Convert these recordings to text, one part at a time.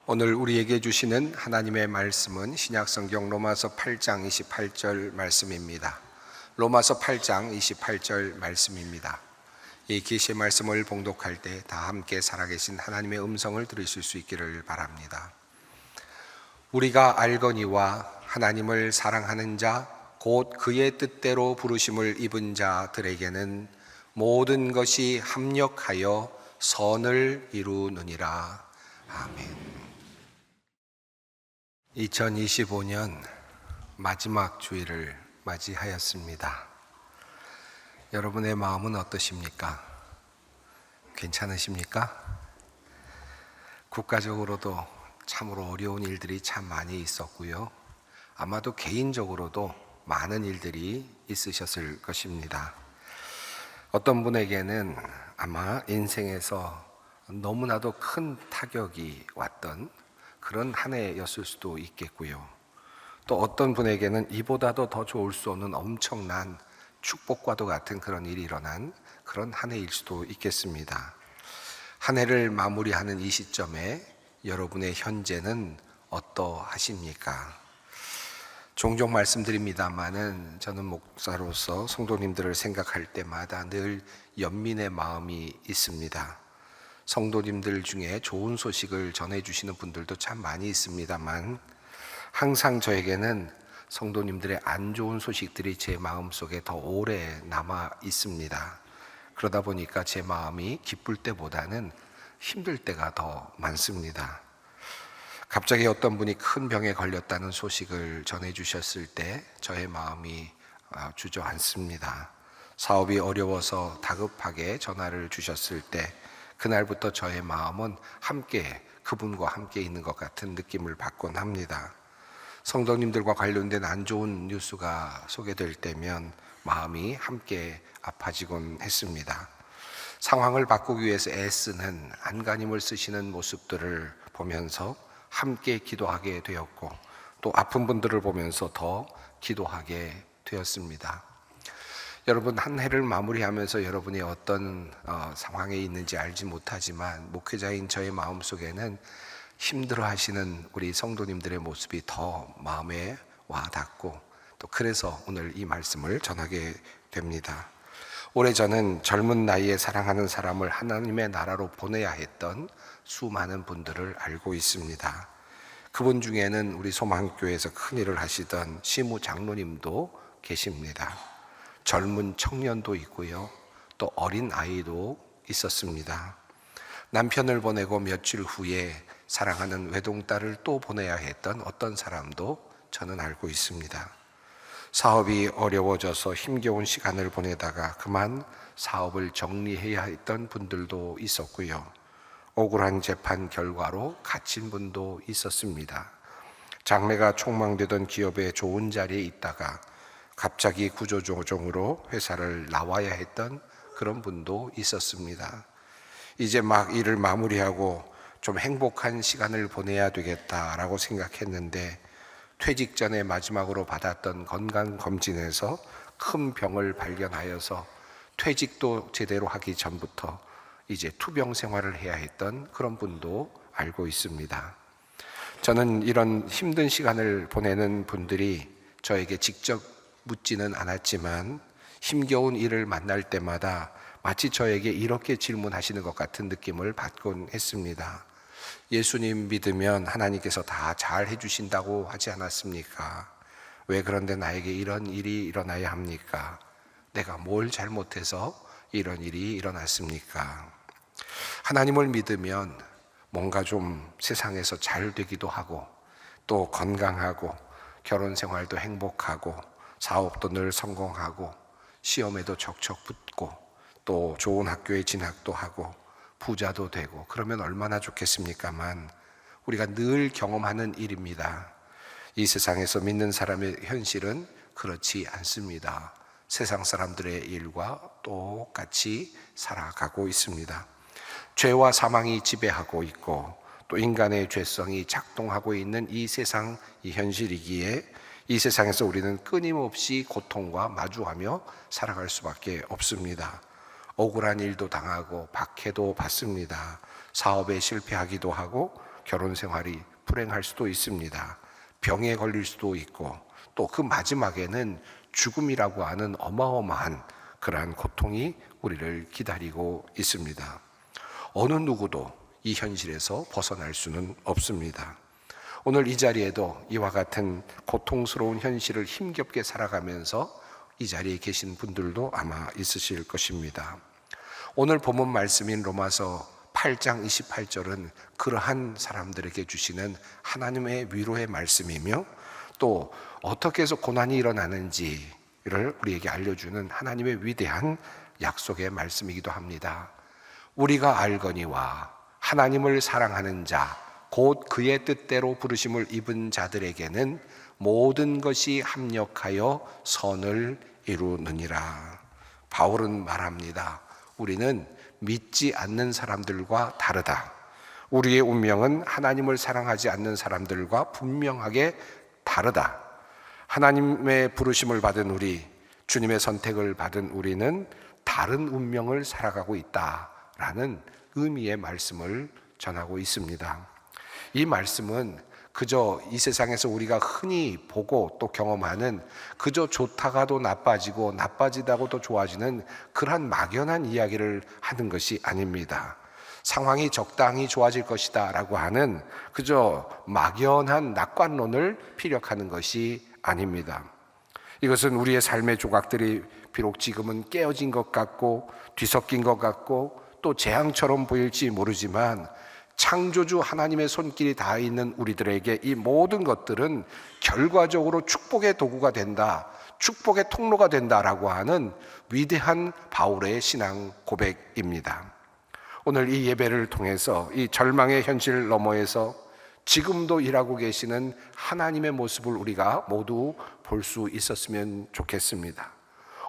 오늘 우리에게 주시는 하나님의 말씀은 신약성경 로마서 8장 28절 말씀입니다. 로마서 8장 28절 말씀입니다. 이 계시의 말씀을 봉독할 때 다 함께 살아계신 하나님의 음성을 들으실 수 있기를 바랍니다. 우리가 알거니와 하나님을 사랑하는 자 곧 그의 뜻대로 부르심을 입은 자들에게는 모든 것이 합력하여 선을 이루느니라. 아멘. 2025년 마지막 주일을 맞이하였습니다. 여러분의 마음은 어떠십니까? 괜찮으십니까? 국가적으로도 참으로 어려운 일들이 참 많이 있었고요. 아마도 개인적으로도 많은 일들이 있으셨을 것입니다. 어떤 분에게는 아마 인생에서 너무나도 큰 타격이 왔던 그런 한 해였을 수도 있겠고요. 또 어떤 분에게는 이보다도 더 좋을 수 없는 엄청난 축복과도 같은 그런 일이 일어난 그런 한 해일 수도 있겠습니다. 한 해를 마무리하는 이 시점에 여러분의 현재는 어떠하십니까? 종종 말씀드립니다마는 저는 목사로서 성도님들을 생각할 때마다 늘 연민의 마음이 있습니다. 성도님들 중에 좋은 소식을 전해주시는 분들도 참 많이 있습니다만 항상 저에게는 성도님들의 안 좋은 소식들이 제 마음속에 더 오래 남아 있습니다. 그러다 보니까 제 마음이 기쁠 때보다는 힘들 때가 더 많습니다. 갑자기 어떤 분이 큰 병에 걸렸다는 소식을 전해주셨을 때 저의 마음이 주저앉습니다. 사업이 어려워서 다급하게 전화를 주셨을 때 그날부터 저의 마음은 함께 그분과 함께 있는 것 같은 느낌을 받곤 합니다. 성도님들과 관련된 안 좋은 뉴스가 소개될 때면 마음이 함께 아파지곤 했습니다. 상황을 바꾸기 위해서 애쓰는 안간힘을 쓰시는 모습들을 보면서 함께 기도하게 되었고 또 아픈 분들을 보면서 더 기도하게 되었습니다. 여러분, 한 해를 마무리하면서 여러분이 어떤 상황에 있는지 알지 못하지만 목회자인 저의 마음속에는 힘들어하시는 우리 성도님들의 모습이 더 마음에 와닿고 또 그래서 오늘 이 말씀을 전하게 됩니다. 오래전은 젊은 나이에 사랑하는 사람을 하나님의 나라로 보내야 했던 수많은 분들을 알고 있습니다. 그분 중에는 우리 소망교회에서 큰 일을 하시던 시무 장로님도 계십니다. 젊은 청년도 있고요. 또 어린 아이도 있었습니다. 남편을 보내고 며칠 후에 사랑하는 외동딸을 또 보내야 했던 어떤 사람도 저는 알고 있습니다. 사업이 어려워져서 힘겨운 시간을 보내다가 그만 사업을 정리해야 했던 분들도 있었고요. 억울한 재판 결과로 갇힌 분도 있었습니다. 장래가 촉망되던 기업의 좋은 자리에 있다가 갑자기 구조조정으로 회사를 나와야 했던 그런 분도 있었습니다. 이제 막 일을 마무리하고 좀 행복한 시간을 보내야 되겠다라고 생각했는데 퇴직 전에 마지막으로 받았던 건강검진에서 큰 병을 발견하여서 퇴직도 제대로 하기 전부터 이제 투병 생활을 해야 했던 그런 분도 알고 있습니다. 저는 이런 힘든 시간을 보내는 분들이 저에게 직접 묻지는 않았지만 힘겨운 일을 만날 때마다 마치 저에게 이렇게 질문하시는 것 같은 느낌을 받곤 했습니다. 예수님 믿으면 하나님께서 다 잘 해주신다고 하지 않았습니까? 왜 그런데 나에게 이런 일이 일어나야 합니까? 내가 뭘 잘못해서 이런 일이 일어났습니까? 하나님을 믿으면 뭔가 좀 세상에서 잘 되기도 하고 또 건강하고 결혼 생활도 행복하고 사업도 늘 성공하고 시험에도 척척 붙고 또 좋은 학교에 진학도 하고 부자도 되고 그러면 얼마나 좋겠습니까만 우리가 늘 경험하는 일입니다. 이 세상에서 믿는 사람의 현실은 그렇지 않습니다. 세상 사람들의 일과 똑같이 살아가고 있습니다. 죄와 사망이 지배하고 있고 또 인간의 죄성이 작동하고 있는 이 세상, 이 현실이기에 이 세상에서 우리는 끊임없이 고통과 마주하며 살아갈 수밖에 없습니다. 억울한 일도 당하고 박해도 받습니다. 사업에 실패하기도 하고 결혼 생활이 불행할 수도 있습니다. 병에 걸릴 수도 있고 또 그 마지막에는 죽음이라고 하는 어마어마한 그러한 고통이 우리를 기다리고 있습니다. 어느 누구도 이 현실에서 벗어날 수는 없습니다. 오늘 이 자리에도 이와 같은 고통스러운 현실을 힘겹게 살아가면서 이 자리에 계신 분들도 아마 있으실 것입니다. 오늘 본문 말씀인 로마서 8장 28절은 그러한 사람들에게 주시는 하나님의 위로의 말씀이며 또 어떻게 해서 고난이 일어나는지를 우리에게 알려주는 하나님의 위대한 약속의 말씀이기도 합니다. 우리가 알거니와 하나님을 사랑하는 자 곧 그의 뜻대로 부르심을 입은 자들에게는 모든 것이 합력하여 선을 이루느니라. 바울은 말합니다. 우리는 믿지 않는 사람들과 다르다. 우리의 운명은 하나님을 사랑하지 않는 사람들과 분명하게 다르다. 하나님의 부르심을 받은 우리, 주님의 선택을 받은 우리는 다른 운명을 살아가고 있다라는 의미의 말씀을 전하고 있습니다. 이 말씀은 그저 이 세상에서 우리가 흔히 보고 또 경험하는 그저 좋다가도 나빠지고 나빠지다가도 좋아지는 그러한 막연한 이야기를 하는 것이 아닙니다. 상황이 적당히 좋아질 것이다 라고 하는 그저 막연한 낙관론을 피력하는 것이 아닙니다. 이것은 우리의 삶의 조각들이 비록 지금은 깨어진 것 같고 뒤섞인 것 같고 또 재앙처럼 보일지 모르지만 창조주 하나님의 손길이 닿아 있는 우리들에게 이 모든 것들은 결과적으로 축복의 도구가 된다, 축복의 통로가 된다라고 하는 위대한 바울의 신앙 고백입니다. 오늘 이 예배를 통해서 이 절망의 현실 너머에서 지금도 일하고 계시는 하나님의 모습을 우리가 모두 볼 수 있었으면 좋겠습니다.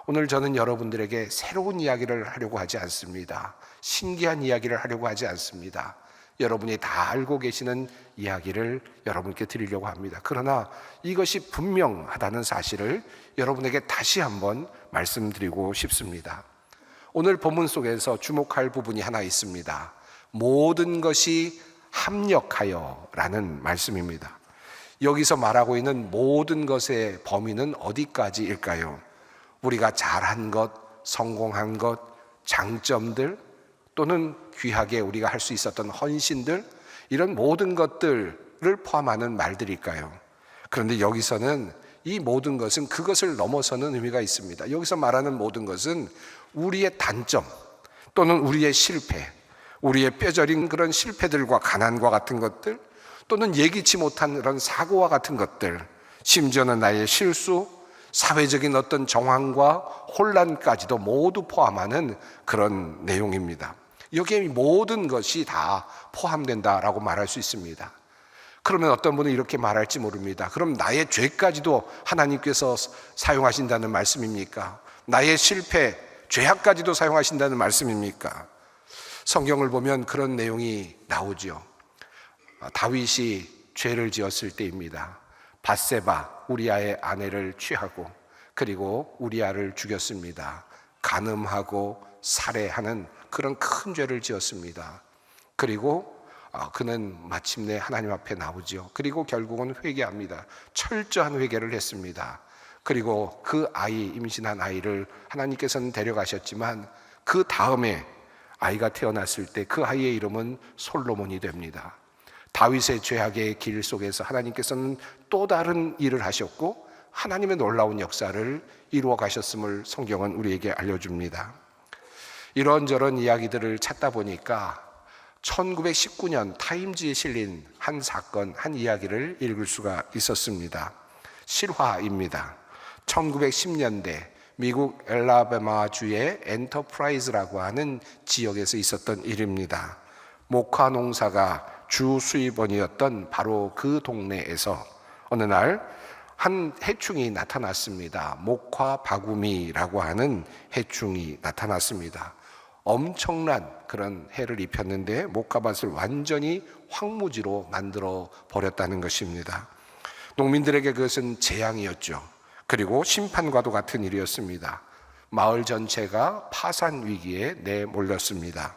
오늘 저는 여러분들에게 새로운 이야기를 하려고 하지 않습니다. 신기한 이야기를 하려고 하지 않습니다. 여러분이 다 알고 계시는 이야기를 여러분께 드리려고 합니다. 그러나 이것이 분명하다는 사실을 여러분에게 다시 한번 말씀드리고 싶습니다. 오늘 본문 속에서 주목할 부분이 하나 있습니다. 모든 것이 합력하여 라는 말씀입니다. 여기서 말하고 있는 모든 것의 범위는 어디까지일까요? 우리가 잘한 것, 성공한 것, 장점들 또는 귀하게 우리가 할 수 있었던 헌신들, 이런 모든 것들을 포함하는 말들일까요? 그런데 여기서는 이 모든 것은 그것을 넘어서는 의미가 있습니다. 여기서 말하는 모든 것은 우리의 단점 또는 우리의 실패, 우리의 뼈저린 그런 실패들과 가난과 같은 것들, 또는 예기치 못한 그런 사고와 같은 것들, 심지어는 나의 실수, 사회적인 어떤 정황과 혼란까지도 모두 포함하는 그런 내용입니다. 여기에 모든 것이 다 포함된다라고 말할 수 있습니다. 그러면 어떤 분은 이렇게 말할지 모릅니다. 그럼 나의 죄까지도 하나님께서 사용하신다는 말씀입니까? 나의 실패, 죄악까지도 사용하신다는 말씀입니까? 성경을 보면 그런 내용이 나오죠. 다윗이 죄를 지었을 때입니다. 밧세바, 우리아의 아내를 취하고 그리고 우리아를 죽였습니다. 간음하고 살해하는 그런 큰 죄를 지었습니다. 그리고 그는 마침내 하나님 앞에 나오죠. 그리고 결국은 회개합니다. 철저한 회개를 했습니다. 그리고 그 아이, 임신한 아이를 하나님께서는 데려가셨지만 그 다음에 아이가 태어났을 때 그 아이의 이름은 솔로몬이 됩니다. 다윗의 죄악의 길 속에서 하나님께서는 또 다른 일을 하셨고 하나님의 놀라운 역사를 이루어 가셨음을 성경은 우리에게 알려줍니다. 이런저런 이야기들을 찾다 보니까 1919년 타임지에 실린 한 사건, 한 이야기를 읽을 수가 있었습니다. 실화입니다. 1910년대 미국 엘라바마주의 엔터프라이즈라고 하는 지역에서 있었던 일입니다. 목화 농사가 주 수입원이었던 바로 그 동네에서 어느 날 한 해충이 나타났습니다. 목화 바구미라고 하는 해충이 나타났습니다. 엄청난 그런 해를 입혔는데 목화밭을 완전히 황무지로 만들어 버렸다는 것입니다. 농민들에게 그것은 재앙이었죠. 그리고 심판과도 같은 일이었습니다. 마을 전체가 파산 위기에 내몰렸습니다.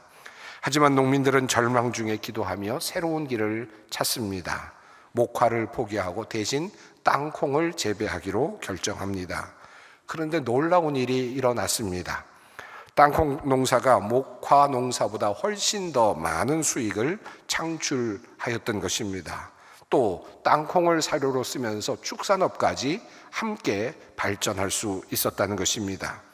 하지만 농민들은 절망 중에 기도하며 새로운 길을 찾습니다. 목화를 포기하고 대신 땅콩을 재배하기로 결정합니다. 그런데 놀라운 일이 일어났습니다. 땅콩 농사가 목화 농사보다 훨씬 더 많은 수익을 창출하였던 것입니다. 또 땅콩을 사료로 쓰면서 축산업까지 함께 발전할 수 있었다는 것입니다.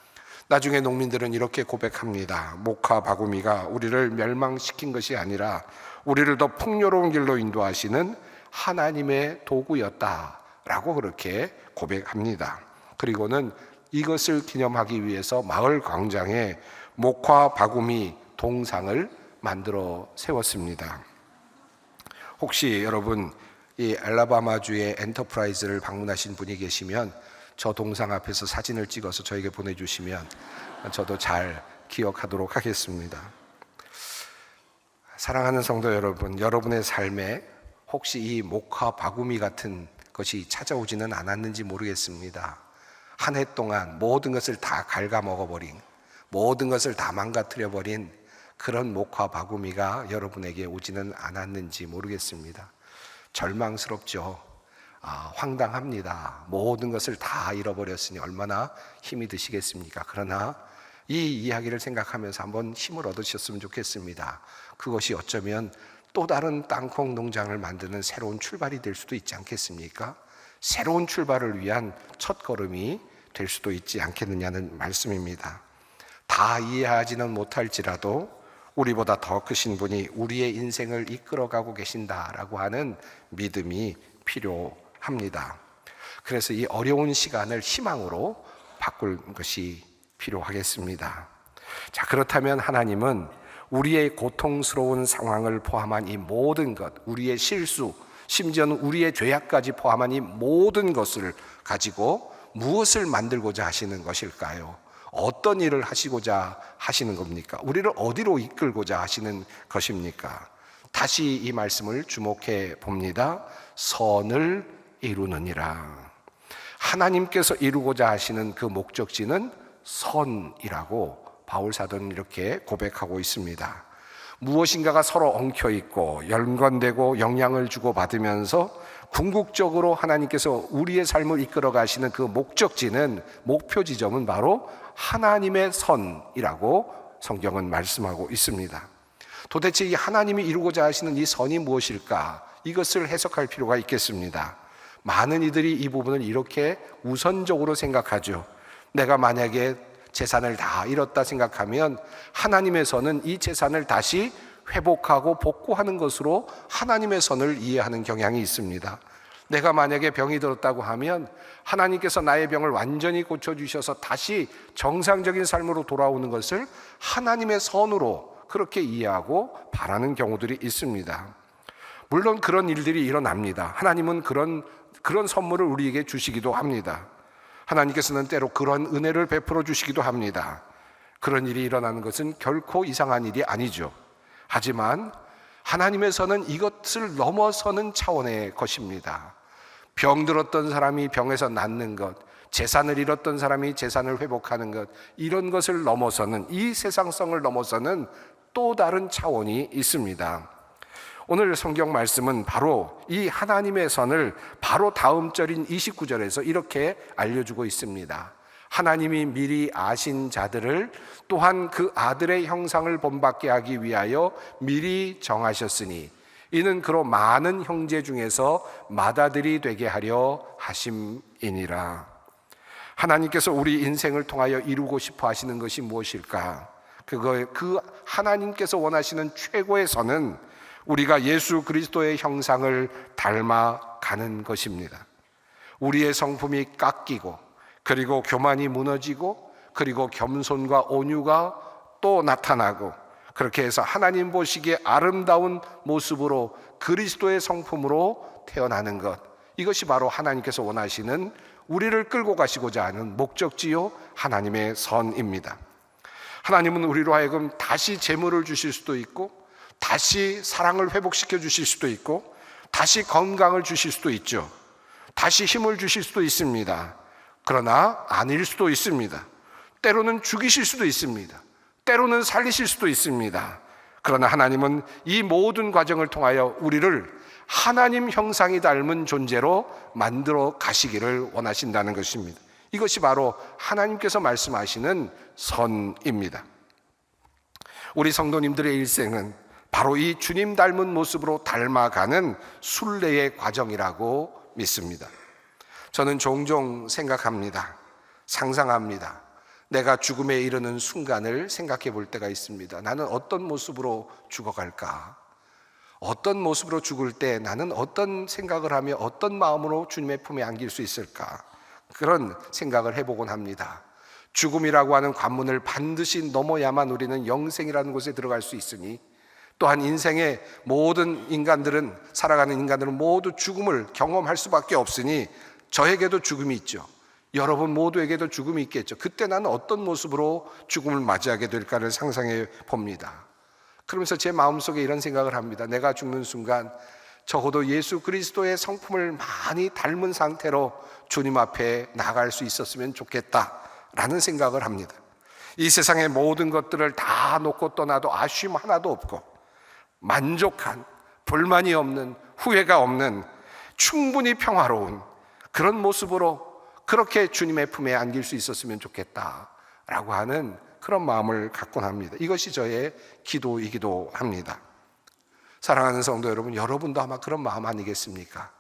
나중에 농민들은 이렇게 고백합니다. 목화 바구미가 우리를 멸망시킨 것이 아니라 우리를 더 풍요로운 길로 인도하시는 하나님의 도구였다라고 그렇게 고백합니다. 그리고는 이것을 기념하기 위해서 마을 광장에 목화 바구미 동상을 만들어 세웠습니다. 혹시 여러분 이 알라바마주의 엔터프라이즈를 방문하신 분이 계시면 저 동상 앞에서 사진을 찍어서 저에게 보내주시면 저도 잘 기억하도록 하겠습니다. 사랑하는 성도 여러분, 여러분의 삶에 혹시 이 목화 바구미 같은 것이 찾아오지는 않았는지 모르겠습니다. 한 해 동안 모든 것을 다 갉아먹어버린, 모든 것을 다 망가뜨려버린 그런 목화 바구미가 여러분에게 오지는 않았는지 모르겠습니다. 절망스럽죠. 황당합니다. 모든 것을 다 잃어버렸으니 얼마나 힘이 드시겠습니까? 그러나 이 이야기를 생각하면서 한번 힘을 얻으셨으면 좋겠습니다. 그것이 어쩌면 또 다른 땅콩 농장을 만드는 새로운 출발이 될 수도 있지 않겠습니까? 새로운 출발을 위한 첫걸음이 될 수도 있지 않겠느냐는 말씀입니다. 다 이해하지는 못할지라도 우리보다 더 크신 분이 우리의 인생을 이끌어가고 계신다라고 하는 믿음이 필요합니다. 그래서 이 어려운 시간을 희망으로 바꿀 것이 필요하겠습니다. 자, 그렇다면 하나님은 우리의 고통스러운 상황을 포함한 이 모든 것, 우리의 실수, 심지어는 우리의 죄악까지 포함한 이 모든 것을 가지고 무엇을 만들고자 하시는 것일까요? 어떤 일을 하시고자 하시는 겁니까? 우리를 어디로 이끌고자 하시는 것입니까? 다시 이 말씀을 주목해 봅니다. 선을 이루느니라. 하나님께서 이루고자 하시는 그 목적지는 선이라고 바울 사도는 이렇게 고백하고 있습니다. 무엇인가가 서로 엉켜있고 연관되고 영향을 주고받으면서 궁극적으로 하나님께서 우리의 삶을 이끌어 가시는 그 목적지는, 목표 지점은 바로 하나님의 선이라고 성경은 말씀하고 있습니다. 도대체 이 하나님이 이루고자 하시는 이 선이 무엇일까? 이것을 해석할 필요가 있겠습니다. 많은 이들이 이 부분을 이렇게 우선적으로 생각하죠. 내가 만약에 재산을 다 잃었다 생각하면 하나님의 선은 이 재산을 다시 회복하고 복구하는 것으로 하나님의 선을 이해하는 경향이 있습니다. 내가 만약에 병이 들었다고 하면 하나님께서 나의 병을 완전히 고쳐주셔서 다시 정상적인 삶으로 돌아오는 것을 하나님의 선으로 그렇게 이해하고 바라는 경우들이 있습니다. 물론 그런 일들이 일어납니다. 하나님은 그런 선물을 우리에게 주시기도 합니다. 하나님께서는 때로 그런 은혜를 베풀어 주시기도 합니다. 그런 일이 일어나는 것은 결코 이상한 일이 아니죠. 하지만 하나님의 선은 이것을 넘어서는 차원의 것입니다. 병들었던 사람이 병에서 낫는 것, 재산을 잃었던 사람이 재산을 회복하는 것, 이런 것을 넘어서는, 이 세상성을 넘어서는 또 다른 차원이 있습니다. 오늘 성경 말씀은 바로 이 하나님의 선을 바로 다음 절인 29절에서 이렇게 알려주고 있습니다. 하나님이 미리 아신 자들을 또한 그 아들의 형상을 본받게 하기 위하여 미리 정하셨으니 이는 그로 많은 형제 중에서 맏아들이 되게 하려 하심이니라. 하나님께서 우리 인생을 통하여 이루고 싶어 하시는 것이 무엇일까? 그 하나님께서 원하시는 최고의 선은 우리가 예수 그리스도의 형상을 닮아가는 것입니다. 우리의 성품이 깎이고, 그리고 교만이 무너지고, 그리고 겸손과 온유가 또 나타나고, 그렇게 해서 하나님 보시기에 아름다운 모습으로 그리스도의 성품으로 태어나는 것, 이것이 바로 하나님께서 원하시는, 우리를 끌고 가시고자 하는 목적지요 하나님의 선입니다. 하나님은 우리로 하여금 다시 재물을 주실 수도 있고, 다시 사랑을 회복시켜 주실 수도 있고, 다시 건강을 주실 수도 있죠. 다시 힘을 주실 수도 있습니다. 그러나 아닐 수도 있습니다. 때로는 죽이실 수도 있습니다. 때로는 살리실 수도 있습니다. 그러나 하나님은 이 모든 과정을 통하여 우리를 하나님 형상이 닮은 존재로 만들어 가시기를 원하신다는 것입니다. 이것이 바로 하나님께서 말씀하시는 선입니다. 우리 성도님들의 일생은 바로 이 주님 닮은 모습으로 닮아가는 순례의 과정이라고 믿습니다. 저는 종종 생각합니다. 상상합니다. 내가 죽음에 이르는 순간을 생각해 볼 때가 있습니다. 나는 어떤 모습으로 죽어갈까? 어떤 모습으로 죽을 때 나는 어떤 생각을 하며 어떤 마음으로 주님의 품에 안길 수 있을까? 그런 생각을 해보곤 합니다. 죽음이라고 하는 관문을 반드시 넘어야만 우리는 영생이라는 곳에 들어갈 수 있으니, 또한 인생의 모든 인간들은, 살아가는 인간들은 모두 죽음을 경험할 수밖에 없으니 저에게도 죽음이 있죠. 여러분 모두에게도 죽음이 있겠죠. 그때 나는 어떤 모습으로 죽음을 맞이하게 될까를 상상해 봅니다. 그러면서 제 마음속에 이런 생각을 합니다. 내가 죽는 순간 적어도 예수 그리스도의 성품을 많이 닮은 상태로 주님 앞에 나갈 수 있었으면 좋겠다라는 생각을 합니다. 이 세상의 모든 것들을 다 놓고 떠나도 아쉬움 하나도 없고 만족한, 불만이 없는, 후회가 없는 충분히 평화로운 그런 모습으로 그렇게 주님의 품에 안길 수 있었으면 좋겠다라고 하는 그런 마음을 갖곤 합니다. 이것이 저의 기도이기도 합니다. 사랑하는 성도 여러분, 여러분도 아마 그런 마음 아니겠습니까?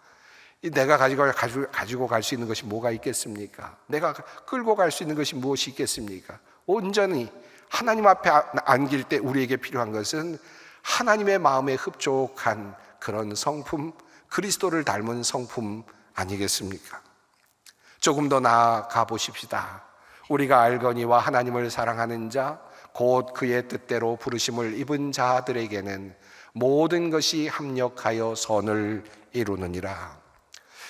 내가 가지고 갈 수 있는 것이 뭐가 있겠습니까? 내가 끌고 갈 수 있는 것이 무엇이 있겠습니까? 온전히 하나님 앞에 안길 때 우리에게 필요한 것은 하나님의 마음에 흡족한 그런 성품, 그리스도를 닮은 성품 아니겠습니까? 조금 더 나아가 보십시다. 우리가 알거니와 하나님을 사랑하는 자, 곧 그의 뜻대로 부르심을 입은 자들에게는 모든 것이 합력하여 선을 이루느니라.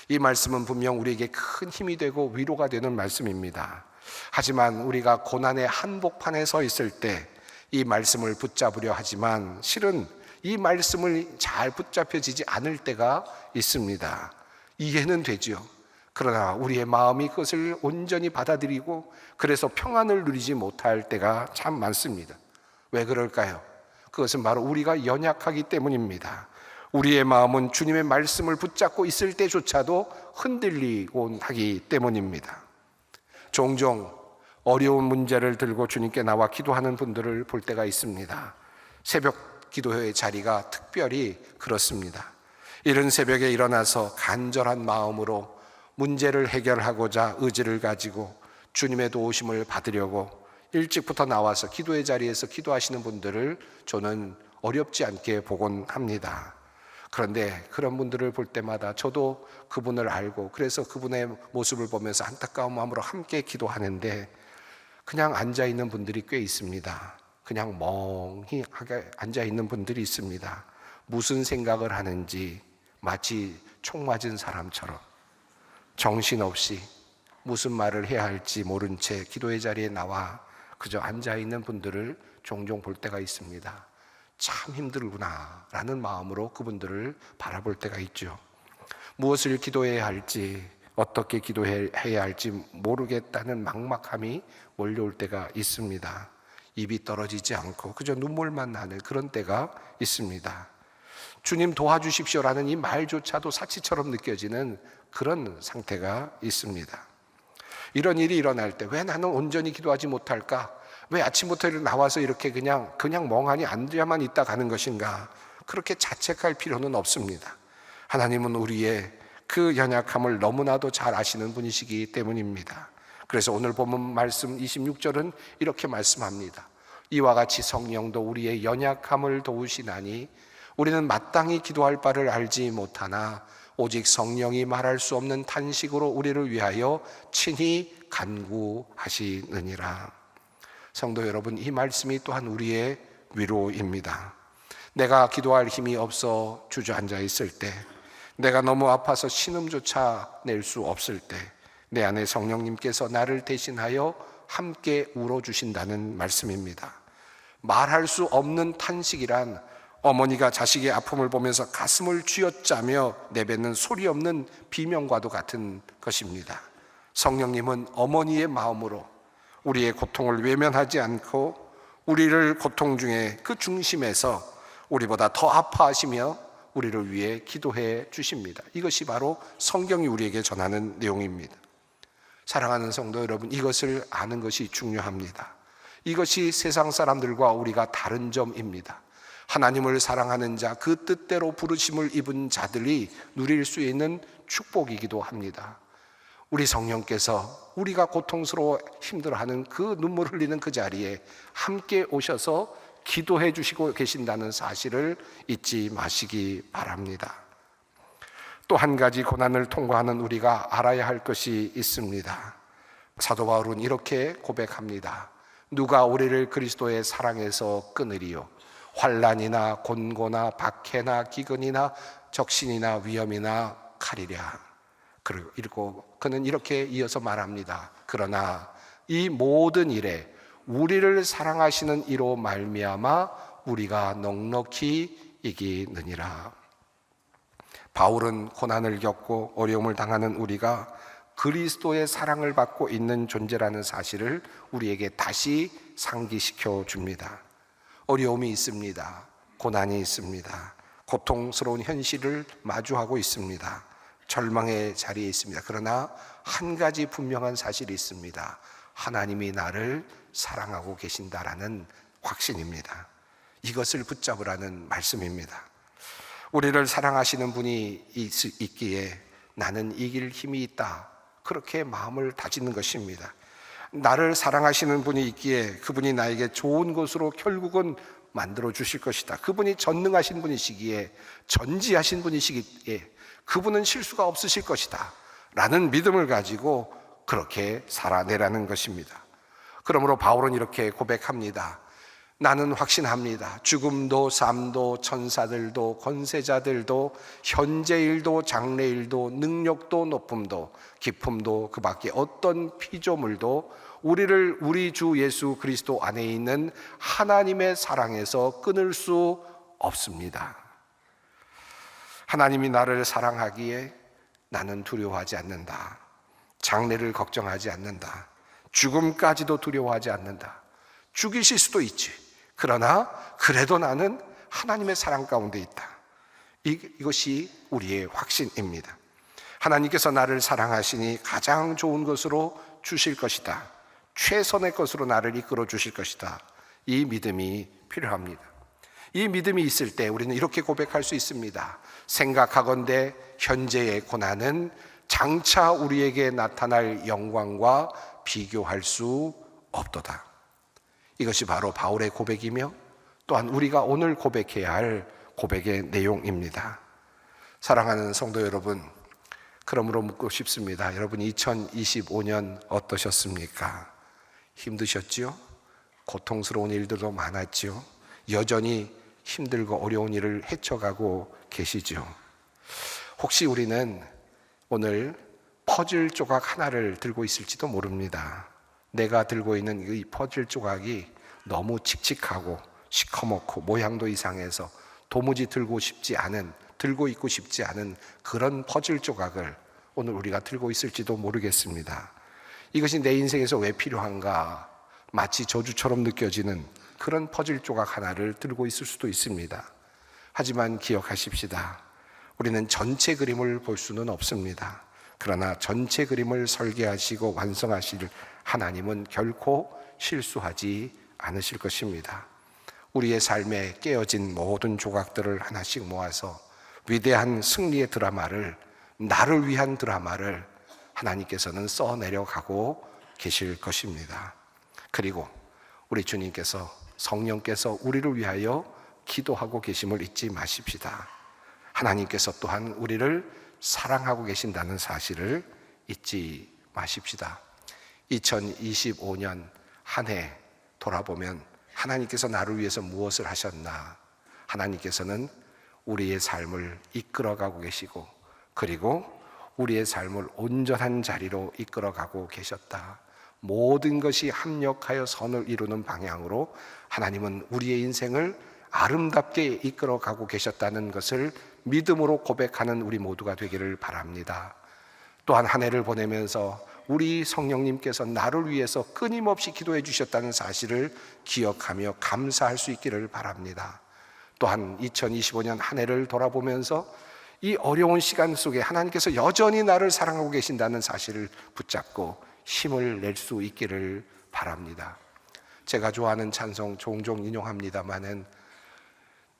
이 말씀은 분명 우리에게 큰 힘이 되고 위로가 되는 말씀입니다. 하지만 우리가 고난의 한복판에 서 있을 때 이 말씀을 붙잡으려 하지만 실은 이 말씀을 잘 붙잡혀지지 않을 때가 있습니다. 이해는 되죠. 그러나 우리의 마음이 그것을 온전히 받아들이고 그래서 평안을 누리지 못할 때가 참 많습니다. 왜 그럴까요? 그것은 바로 우리가 연약하기 때문입니다. 우리의 마음은 주님의 말씀을 붙잡고 있을 때조차도 흔들리곤 하기 때문입니다. 종종 어려운 문제를 들고 주님께 나와 기도하는 분들을 볼 때가 있습니다. 새벽 기도회의 자리가 특별히 그렇습니다. 이른 새벽에 일어나서 간절한 마음으로 문제를 해결하고자 의지를 가지고 주님의 도우심을 받으려고 일찍부터 나와서 기도의 자리에서 기도하시는 분들을 저는 어렵지 않게 보곤 합니다. 그런데 그런 분들을 볼 때마다 저도 그분을 알고 그래서 그분의 모습을 보면서 안타까운 마음으로 함께 기도하는데 그냥 앉아있는 분들이 꽤 있습니다. 그냥 멍하게 앉아있는 분들이 있습니다. 무슨 생각을 하는지 마치 총 맞은 사람처럼 정신없이 무슨 말을 해야 할지 모른 채 기도의 자리에 나와 그저 앉아있는 분들을 종종 볼 때가 있습니다. 참 힘들구나 라는 마음으로 그분들을 바라볼 때가 있죠. 무엇을 기도해야 할지 어떻게 기도해야 할지 모르겠다는 막막함이 몰려올 때가 있습니다. 입이 떨어지지 않고 그저 눈물만 나는 그런 때가 있습니다. 주님 도와주십시오라는 이 말조차도 사치처럼 느껴지는 그런 상태가 있습니다. 이런 일이 일어날 때 왜 나는 온전히 기도하지 못할까? 왜 아침부터 나와서 이렇게 그냥 멍하니 앉아만 있다 가는 것인가? 그렇게 자책할 필요는 없습니다. 하나님은 우리의 그 연약함을 너무나도 잘 아시는 분이시기 때문입니다. 그래서 오늘 본문 말씀 26절은 이렇게 말씀합니다. 이와 같이 성령도 우리의 연약함을 도우시나니 우리는 마땅히 기도할 바를 알지 못하나 오직 성령이 말할 수 없는 탄식으로 우리를 위하여 친히 간구하시느니라. 성도 여러분, 이 말씀이 또한 우리의 위로입니다. 내가 기도할 힘이 없어 주저앉아 있을 때, 내가 너무 아파서 신음조차 낼 수 없을 때 내 안에 성령님께서 나를 대신하여 함께 울어주신다는 말씀입니다. 말할 수 없는 탄식이란 어머니가 자식의 아픔을 보면서 가슴을 쥐어짜며 내뱉는 소리 없는 비명과도 같은 것입니다. 성령님은 어머니의 마음으로 우리의 고통을 외면하지 않고 우리를 고통 중에 그 중심에서 우리보다 더 아파하시며 우리를 위해 기도해 주십니다. 이것이 바로 성경이 우리에게 전하는 내용입니다. 사랑하는 성도 여러분, 이것을 아는 것이 중요합니다. 이것이 세상 사람들과 우리가 다른 점입니다. 하나님을 사랑하는 자, 그 뜻대로 부르심을 입은 자들이 누릴 수 있는 축복이기도 합니다. 우리 성령께서 우리가 고통스러워 힘들어하는 그 눈물 흘리는 그 자리에 함께 오셔서 기도해 주시고 계신다는 사실을 잊지 마시기 바랍니다. 또 한 가지 고난을 통과하는 우리가 알아야 할 것이 있습니다. 사도 바울은 이렇게 고백합니다. 누가 우리를 그리스도의 사랑에서 끊으리요? 환난이나 곤고나 박해나 기근이나 적신이나 위험이나 칼이랴. 그리고 그는 이렇게 이어서 말합니다. 그러나 이 모든 일에 우리를 사랑하시는 이로 말미암아 우리가 넉넉히 이기느니라. 바울은 고난을 겪고 어려움을 당하는 우리가 그리스도의 사랑을 받고 있는 존재라는 사실을 우리에게 다시 상기시켜 줍니다. 어려움이 있습니다. 고난이 있습니다. 고통스러운 현실을 마주하고 있습니다. 절망의 자리에 있습니다. 그러나 한 가지 분명한 사실이 있습니다. 하나님이 나를 사랑하고 계신다라는 확신입니다. 이것을 붙잡으라는 말씀입니다. 우리를 사랑하시는 분이 있기에 나는 이길 힘이 있다, 그렇게 마음을 다지는 것입니다. 나를 사랑하시는 분이 있기에 그분이 나에게 좋은 것으로 결국은 만들어 주실 것이다. 그분이 전능하신 분이시기에, 전지하신 분이시기에 그분은 실수가 없으실 것이다 라는 믿음을 가지고 그렇게 살아내라는 것입니다. 그러므로 바울은 이렇게 고백합니다. 나는 확신합니다. 죽음도 삶도 천사들도 권세자들도 현재일도 장래일도 능력도 높음도 깊음도 그 밖에 어떤 피조물도 우리를 우리 주 예수 그리스도 안에 있는 하나님의 사랑에서 끊을 수 없습니다. 하나님이 나를 사랑하기에 나는 두려워하지 않는다. 장래를 걱정하지 않는다. 죽음까지도 두려워하지 않는다. 죽이실 수도 있지. 그러나 그래도 나는 하나님의 사랑 가운데 있다. 이것이 우리의 확신입니다. 하나님께서 나를 사랑하시니 가장 좋은 것으로 주실 것이다. 최선의 것으로 나를 이끌어 주실 것이다. 이 믿음이 필요합니다. 이 믿음이 있을 때 우리는 이렇게 고백할 수 있습니다. 생각하건대 현재의 고난은 장차 우리에게 나타날 영광과 비교할 수 없도다. 이것이 바로 바울의 고백이며 또한 우리가 오늘 고백해야 할 고백의 내용입니다. 사랑하는 성도 여러분, 그러므로 묻고 싶습니다. 여러분 2025년 어떠셨습니까? 힘드셨지요? 고통스러운 일들도 많았지요? 여전히 힘들고 어려운 일을 헤쳐가고 계시죠? 혹시 우리는 오늘 퍼즐 조각 하나를 들고 있을지도 모릅니다. 내가 들고 있는 이 퍼즐 조각이 너무 칙칙하고 시커멓고 모양도 이상해서 도무지 들고 있고 싶지 않은 그런 퍼즐 조각을 오늘 우리가 들고 있을지도 모르겠습니다. 이것이 내 인생에서 왜 필요한가? 마치 저주처럼 느껴지는 그런 퍼즐 조각 하나를 들고 있을 수도 있습니다. 하지만 기억하십시다. 우리는 전체 그림을 볼 수는 없습니다. 그러나 전체 그림을 설계하시고 완성하실 하나님은 결코 실수하지 않으실 것입니다. 우리의 삶에 깨어진 모든 조각들을 하나씩 모아서 위대한 승리의 드라마를, 나를 위한 드라마를 하나님께서는 써내려가고 계실 것입니다. 그리고 우리 주님께서, 성령께서 우리를 위하여 기도하고 계심을 잊지 마십시다. 하나님께서 또한 우리를 사랑하고 계신다는 사실을 잊지 마십시다. 2025년 한 해 돌아보면 하나님께서 나를 위해서 무엇을 하셨나? 하나님께서는 우리의 삶을 이끌어가고 계시고, 그리고 우리의 삶을 온전한 자리로 이끌어가고 계셨다. 모든 것이 합력하여 선을 이루는 방향으로 하나님은 우리의 인생을 아름답게 이끌어가고 계셨다는 것을 믿음으로 고백하는 우리 모두가 되기를 바랍니다. 또한 한 해를 보내면서 우리 성령님께서 나를 위해서 끊임없이 기도해 주셨다는 사실을 기억하며 감사할 수 있기를 바랍니다. 또한 2025년 한 해를 돌아보면서 이 어려운 시간 속에 하나님께서 여전히 나를 사랑하고 계신다는 사실을 붙잡고 힘을 낼 수 있기를 바랍니다. 제가 좋아하는 찬송 종종 인용합니다마는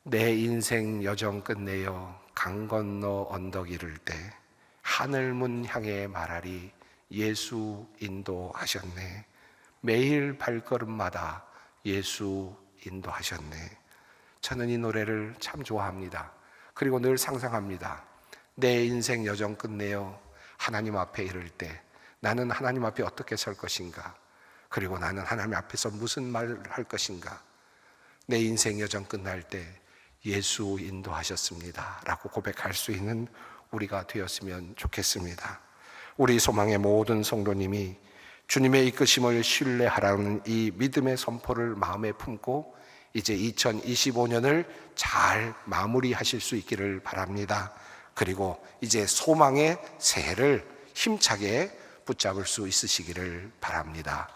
내 인생 여정 끝내어 강 건너 언덕 이를 때 하늘문 향해 말하리 예수 인도하셨네. 매일 발걸음마다 예수 인도하셨네. 저는 이 노래를 참 좋아합니다. 그리고 늘 상상합니다. 내 인생 여정 끝내어 하나님 앞에 이를 때 나는 하나님 앞에 어떻게 설 것인가? 그리고 나는 하나님 앞에서 무슨 말을 할 것인가? 내 인생 여정 끝날 때 예수 인도하셨습니다 라고 고백할 수 있는 우리가 되었으면 좋겠습니다. 우리 소망의 모든 성도님이 주님의 이끄심을 신뢰하라는 이 믿음의 선포를 마음에 품고 이제 2025년을 잘 마무리하실 수 있기를 바랍니다. 그리고 이제 소망의 새해를 힘차게 붙잡을 수 있으시기를 바랍니다.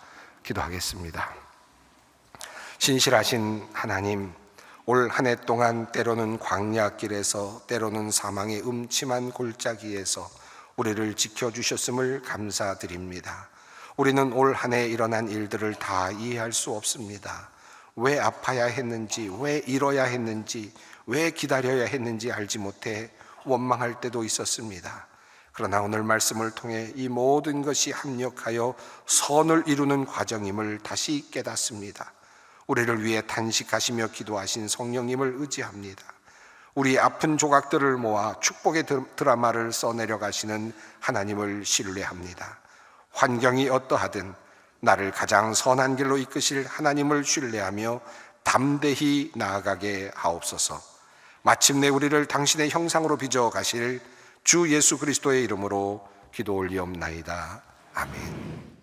기도하겠습니다. 신실하신 하나님, 올 한 해 동안 때로는 광야길에서 때로는 사망의 음침한 골짜기에서 우리를 지켜주셨음을 감사드립니다. 우리는 올 한 해 일어난 일들을 다 이해할 수 없습니다. 왜 아파야 했는지, 왜 잃어야 했는지, 왜 기다려야 했는지 알지 못해 원망할 때도 있었습니다. 그러나 오늘 말씀을 통해 이 모든 것이 합력하여 선을 이루는 과정임을 다시 깨닫습니다. 우리를 위해 탄식하시며 기도하신 성령님을 의지합니다. 우리 아픈 조각들을 모아 축복의 드라마를 써내려 가시는 하나님을 신뢰합니다. 환경이 어떠하든 나를 가장 선한 길로 이끄실 하나님을 신뢰하며 담대히 나아가게 하옵소서. 마침내 우리를 당신의 형상으로 빚어 가실 주 예수 그리스도의 이름으로 기도 올리옵나이다. 아멘.